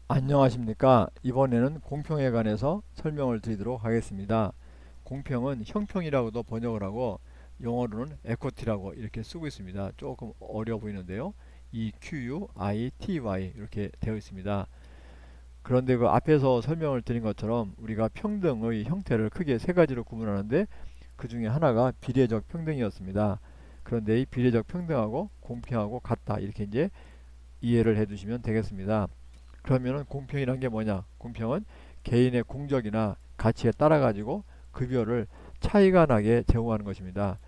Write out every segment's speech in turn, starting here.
안녕하십니까. 이번에는 공평에 관해서 설명을 드리도록 하겠습니다. 공평은 형평이라고도 번역을 하고 영어로는 equity라고 이렇게 쓰고 있습니다. 조금 어려워 보이는데요. EQUITY 이렇게 되어 있습니다. 그런데 그 앞에서 설명을 드린 것처럼 우리가 평등의 형태를 크게 세 가지로 구분하는데 그 중에 하나가 비례적 평등이었습니다. 그런데 이 비례적 평등하고 공평하고 같다 이렇게 이제 이해를 해 두시면 되겠습니다. 그러면은 공평이란 게 뭐냐? 공평은 개인의 공적이나 가치에 따라 가지고 급여를 차이가 나게 제공하는 것입니다.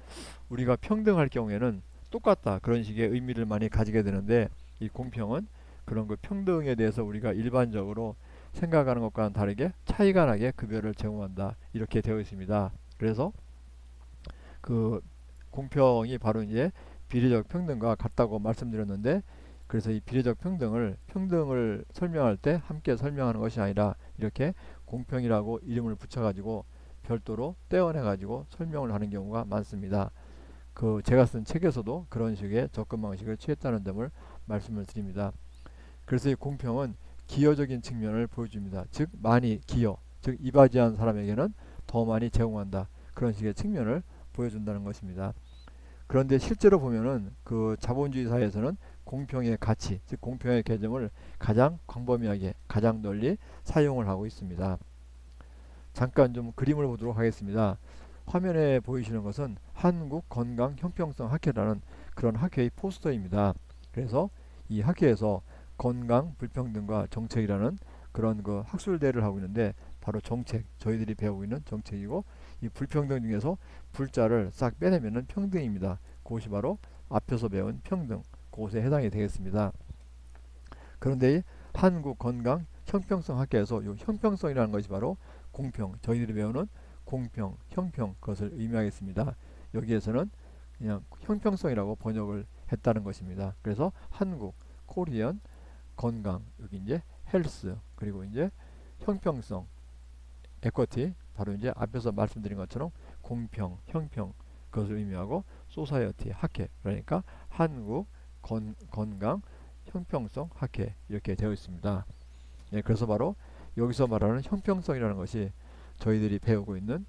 우리가 평등할 경우에는 똑같다 그런 식의 의미를 많이 가지게 되는데 이 공평은 그런 그 평등에 대해서 우리가 일반적으로 생각하는 것과는 다르게 차이가 나게 급여를 제공한다 이렇게 되어 있습니다. 그래서 그 공평이 바로 이제 비례적 평등과 같다고 말씀드렸는데 그래서 이 비례적 평등을 설명할 때 함께 설명하는 것이 아니라 이렇게 공평이라고 이름을 붙여가지고 별도로 떼어내가지고 설명을 하는 경우가 많습니다. 그 제가 쓴 책에서도 그런 식의 접근 방식을 취했다는 점을 말씀을 드립니다. 그래서 이 공평은 기여적인 측면을 보여줍니다. 즉 많이 기여, 즉 이바지한 사람에게는 더 많이 제공한다. 그런 식의 측면을 보여준다는 것입니다. 그런데 실제로 보면은 그 자본주의 사회에서는 공평의 가치, 즉 공평의 개념을 가장 광범위하게, 가장 널리 사용을 하고 있습니다. 잠깐 좀 그림을 보도록 하겠습니다. 화면에 보이시는 것은 한국건강형평성학회라는 그런 학회의 포스터입니다. 그래서 이 학회에서 건강 불평등과 정책이라는 그런 그 학술대를 하고 있는데 바로 정책, 저희들이 배우고 있는 정책이고 이 불평등 중에서 불자를 싹 빼내면은 평등입니다. 그것이 바로 앞에서 배운 평등, 그것에 해당이 되겠습니다. 그런데 이 한국건강형평성학회에서 이 형평성이라는 것이 바로 공평, 저희들이 배우는 공평, 형평 그것을 의미하겠습니다. 여기에서는 그냥 형평성이라고 번역을 했다는 것입니다. 그래서 한국, 코리안, 건강, 여기 이제 헬스, 그리고 이제 형평성, 에쿼티, 바로 이제 앞에서 말씀드린 것처럼 공평, 형평 그것을 의미하고 소사이어티, 학회, 그러니까 한국 건강 형평성 학회 이렇게 되어 있습니다. 예, 그래서 바로 여기서 말하는 형평성이라는 것이 저희들이 배우고 있는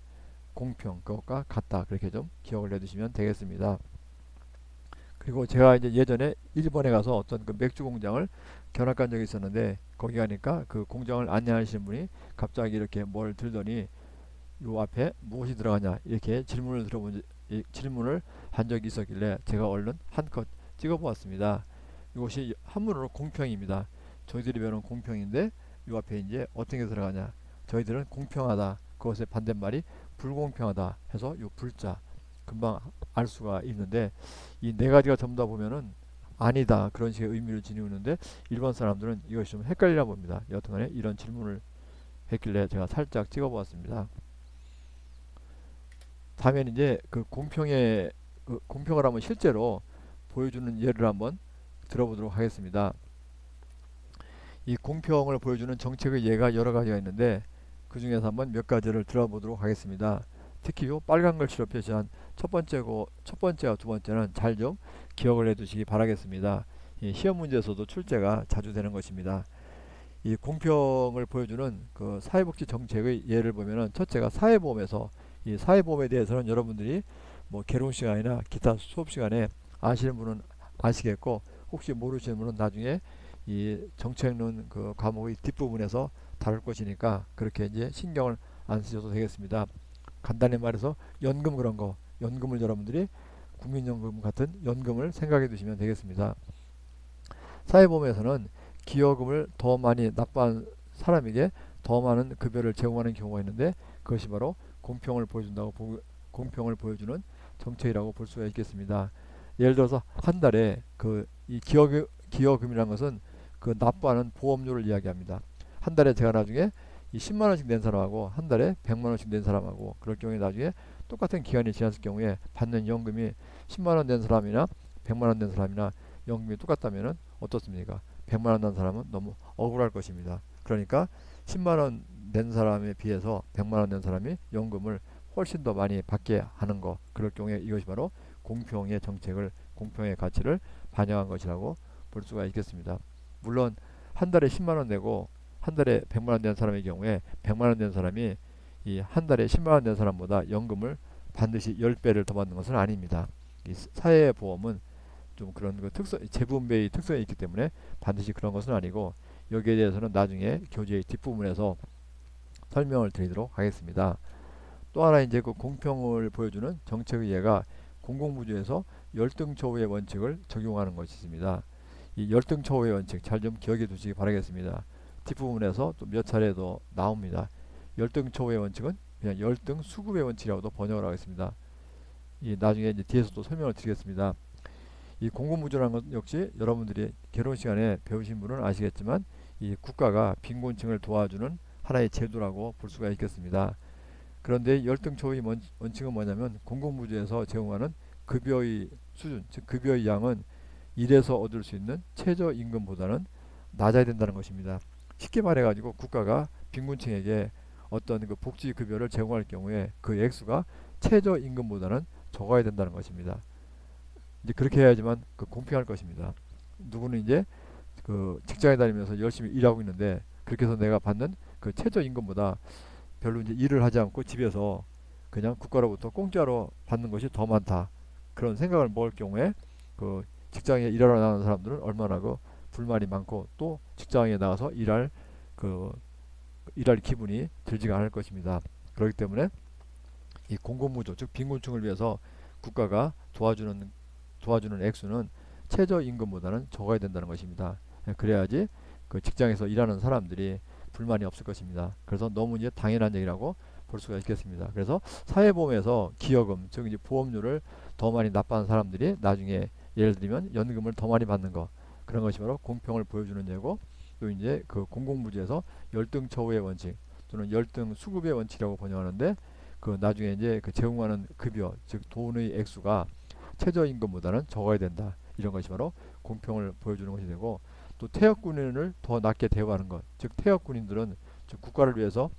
공평 그것과 같다 그렇게 좀 기억을 해두시면 되겠습니다. 그리고 제가 이제 예전에 일본에 가서 어떤 그 맥주 공장을 견학 간 적이 있었는데 거기 가니까 그 공장을 안내하시는 분이 갑자기 이렇게 뭘 들더니 요 앞에 무엇이 들어가냐 이렇게 질문을 한 적이 있었길래 제가 얼른 한컷 찍어보았습니다. 이것이 한문으로 공평입니다. 저희들이 배우는 공평인데 요 앞에 이제 어떤 게 들어가냐? 저희들은 공평하다. 그것의 반대말이 불공평하다 해서 요 불자 금방 알 수가 있는데 이 네 가지가 전부 다 보면은 아니다 그런 식의 의미를 지니고 있는데 일반 사람들은 이것이 좀 헷갈리나 봅니다. 여튼간에 이런 질문을 했길래 제가 살짝 찍어보았습니다. 다음에 이제 그 공평의 그 공평을 한번 실제로 보여주는 예를 한번 들어보도록 하겠습니다. 이 공평을 보여주는 정책의 예가 여러 가지가 있는데 그 중에서 한번 몇 가지를 들어보도록 하겠습니다. 특히 요 빨간 글씨로 표시한 첫 번째와 두 번째는 잘 좀 기억을 해두시기 바라겠습니다. 이 시험 문제에서도 출제가 자주 되는 것입니다. 이 공평을 보여주는 그 사회복지 정책의 예를 보면은 첫째가 사회보험에서 이 사회보험에 대해서는 여러분들이 뭐 개론 시간이나 기타 수업 시간에 아시는 분은 아시겠고 혹시 모르시는 분은 나중에 이 정책론 그 과목의 뒷부분에서 다룰 것이니까 그렇게 이제 신경을 안 쓰셔도 되겠습니다. 간단히 말해서 연금 그런 거 연금을 여러분들이 국민연금 같은 연금을 생각해 두시면 되겠습니다. 사회보험에서는 기여금을 더 많이 납부한 사람에게 더 많은 급여를 제공하는 경우가 있는데 그것이 바로 공평을 보여주는 정책이라고 볼 수가 있겠습니다. 예를 들어서 한 달에 그 이 기여금이라는 것은 그 납부하는 보험료를 이야기합니다. 한 달에 제가 나중에 이 10만 원씩 낸 사람하고 한 달에 100만 원씩 낸 사람하고 그럴 경우에 나중에 똑같은 기간이 지났을 경우에 받는 연금이 10만 원 낸 사람이나 100만 원 낸 사람이나 연금이 똑같다면은 어떻습니까? 100만 원 낸 사람은 너무 억울할 것입니다. 그러니까 10만 원 낸 사람에 비해서 100만 원 낸 사람이 연금을 훨씬 더 많이 받게 하는 거. 그럴 경우에 이것이 바로 공평의 정책을 공평의 가치를 반영한 것이라고 볼 수가 있겠습니다. 물론 한 달에 10만 원 내고 한 달에 100만 원 낸 사람의 경우에 100만 원 낸 사람이 이 한 달에 10만 원 낸 사람보다 연금을 반드시 10배를 더 받는 것은 아닙니다. 이 사회보험은 좀 그런 그 특성, 재분배의 특성이 있기 때문에 반드시 그런 것은 아니고, 여기에 대해서는 나중에 교재의 뒷부분에서 설명을 드리도록 하겠습니다. 또 하나 이제 그 공평을 보여주는 정책의 예가 공공부주에서 열등초우의 원칙을 적용하는 것이 있습니다. 이 열등초우의 원칙 잘 좀 기억해 두시기 바라겠습니다. 뒷부분에서 또 몇 차례 더 나옵니다. 열등초우의 원칙은 그냥 열등수급의 원칙이라고도 번역을 하겠습니다. 이 나중에 이제 뒤에서 또 설명을 드리겠습니다. 이 공공부주라는 것 역시 여러분들이 개론 시간에 배우신 분은 아시겠지만, 이 국가가 빈곤층을 도와주는 하나의 제도라고 볼 수가 있겠습니다. 그런데 열등초의 원칙은 뭐냐면, 공공부주에서 제공하는 급여의 수준, 즉 급여의 양은 일에서 얻을 수 있는 최저임금보다는 낮아야 된다는 것입니다. 쉽게 말해가지고 국가가 빈곤층에게 어떤 그 복지급여를 제공할 경우에 그 액수가 최저임금보다는 적어야 된다는 것입니다. 이제 그렇게 해야지만 그 공평할 것입니다. 누구는 이제 그 직장에 다니면서 열심히 일하고 있는데, 그렇게 해서 내가 받는 그 최저임금보다 별로 이제 일을 하지 않고 집에서 그냥 국가로부터 공짜로 받는 것이 더 많다, 그런 생각을 먹을 경우에 그 직장에 일하러 나가는 사람들은 얼마나 그 불만이 많고, 또 직장에 나가서 일할 기분이 들지가 않을 것입니다. 그렇기 때문에 이 공공부조, 즉 빈곤층을 위해서 국가가 도와주는 액수는 최저임금보다는 적어야 된다는 것입니다. 그래야지 그 직장에서 일하는 사람들이 불만이 없을 것입니다. 그래서 너무 이제 당연한 얘기라고 볼 수가 있겠습니다. 그래서 사회보험에서 기여금, 즉 이제 보험료를 더 많이 납부하는 사람들이 나중에 예를 들면 연금을 더 많이 받는 거, 그런 것이 바로 공평을 보여주는 예고, 또 이제 그 공공부지에서 열등처우의 원칙 또는 열등수급의 원칙이라고 번역하는데, 그 나중에 이제 그 제공하는 급여, 즉 돈의 액수가 최저임금보다는 적어야 된다, 이런 것이 바로 공평을 보여주는 것이 되고, 또 퇴역군인을 더 낮게 대우하는 것, 즉 퇴역군인들은 즉 국가를 위해서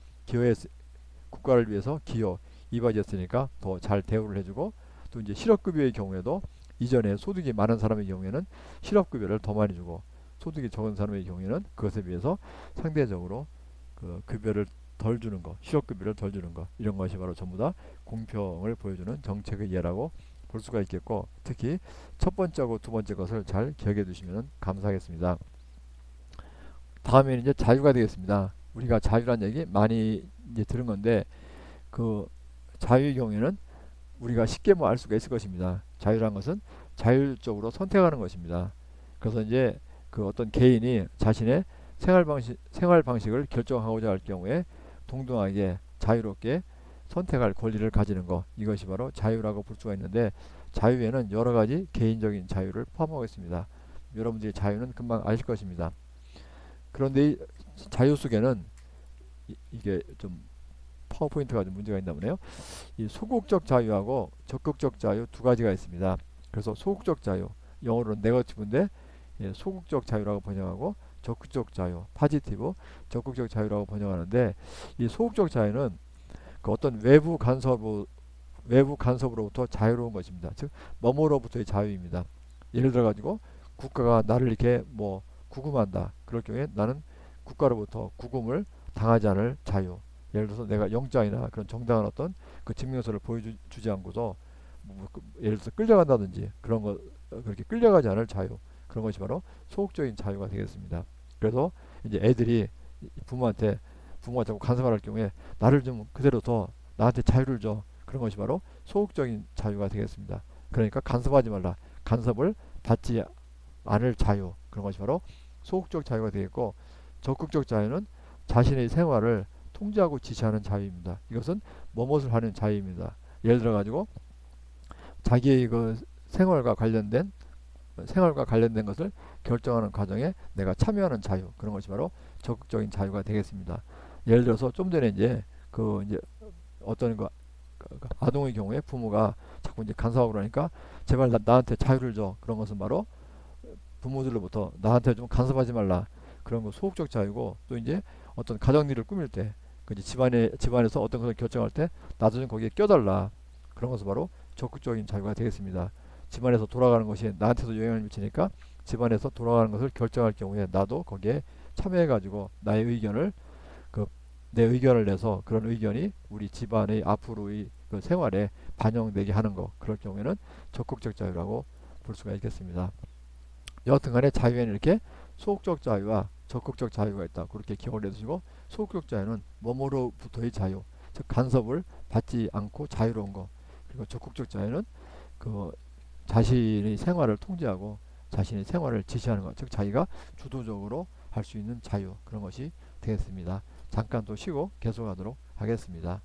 기여 이바지했으니까 더 잘 대우를 해주고, 또 이제 실업급여의 경우에도 이전에 소득이 많은 사람의 경우에는 실업급여를 더 많이 주고, 소득이 적은 사람의 경우에는 그것에 비해서 상대적으로 그 급여를 덜 주는 것, 실업급여를 덜 주는 것, 이런 것이 바로 전부 다 공평을 보여주는 정책의 예라고 볼 수가 있겠고, 특히 첫 번째하고 두 번째 것을 잘 기억해 두시면 감사하겠습니다. 다음에는 이제 자유가 되겠습니다. 우리가 자유란 얘기 많이 이제 들은 건데, 그 자유의 경우에는 우리가 쉽게 뭐 알 수가 있을 것입니다. 자유란 것은 자율적으로 선택하는 것입니다. 그래서 이제 그 어떤 개인이 자신의 생활 방식을 결정하고자 할 경우에 동등하게 자유롭게 선택할 권리를 가지는 것, 이것이 바로 자유라고 볼 수가 있는데, 자유에는 여러 가지 개인적인 자유를 포함하고 있습니다. 여러분들이 자유는 금방 아실 것입니다. 그런데 이 자유 속에는 이게 좀 파워포인트가 좀 문제가 있나 보네요. 이 소극적 자유하고 적극적 자유 두 가지가 있습니다. 그래서 소극적 자유, 영어로는 네거티브인데, 소극적 자유라고 번역하고, 적극적 자유, 파지티브, 적극적 자유라고 번역하는데, 이 소극적 자유는 그 어떤 외부 간섭으로부터 자유로운 것입니다. 즉 뭐뭐로부터의 자유입니다. 예를 들어 가지고 국가가 나를 이렇게 뭐 구금한다, 그럴 경우에 나는 국가로부터 구금을 당하지 않을 자유. 예를 들어서 내가 영장이나 그런 정당한 어떤 그 증명서를 보여주지 않고서 예를 들어서 끌려간다든지 그런 거, 그렇게 끌려가지 않을 자유, 그런 것이 바로 소극적인 자유가 되겠습니다. 그래서 이제 애들이 부모가 자꾸 간섭을 할 경우에 나를 좀 그대로 둬, 나한테 자유를 줘, 그런 것이 바로 소극적인 자유가 되겠습니다. 그러니까 간섭하지 말라, 간섭을 받지 않을 자유, 그런 것이 바로 소극적 자유가 되겠고, 적극적 자유는 자신의 생활을 통제하고 지시하는 자유입니다. 이것은 뭐뭇을 하는 자유입니다. 예를 들어 가지고 자기의 그 생활과 관련된 것을 결정하는 과정에 내가 참여하는 자유, 그런 것이 바로 적극적인 자유가 되겠습니다. 예를 들어서 좀 전에 이제 어떤 아동의 경우에 부모가 자꾸 이제 간섭하고 그러니까 제발 나한테 자유를 줘, 그런 것은 바로 부모들로부터 나한테 좀 간섭하지 말라, 그런 거 소극적 자유고, 또 이제 어떤 가정 일을 꾸밀 때, 그 이제 집안에서 어떤 것을 결정할 때 나도 좀 거기에 껴달라, 그런 것은 바로 적극적인 자유가 되겠습니다. 집안에서 돌아가는 것이 나한테도 영향을 미치니까 집안에서 돌아가는 것을 결정할 경우에 나도 거기에 참여해가지고 나의 의견을 그 내 의견을 내서 그런 의견이 우리 집안의 앞으로의 그 생활에 반영되게 하는 거, 그럴 경우에는 적극적 자유라고 볼 수가 있겠습니다. 여하튼간에 자유에는 이렇게 소극적 자유와 적극적 자유가 있다, 그렇게 기억을 해두시고, 소극적 자유는 몸으로부터의 자유, 즉 간섭을 받지 않고 자유로운 거, 그리고 적극적 자유는 그 자신의 생활을 통제하고 자신의 생활을 지시하는 것, 즉 자기가 주도적으로 할 수 있는 자유, 그런 것이 되겠습니다. 잠깐 또 쉬고 계속하도록 하겠습니다.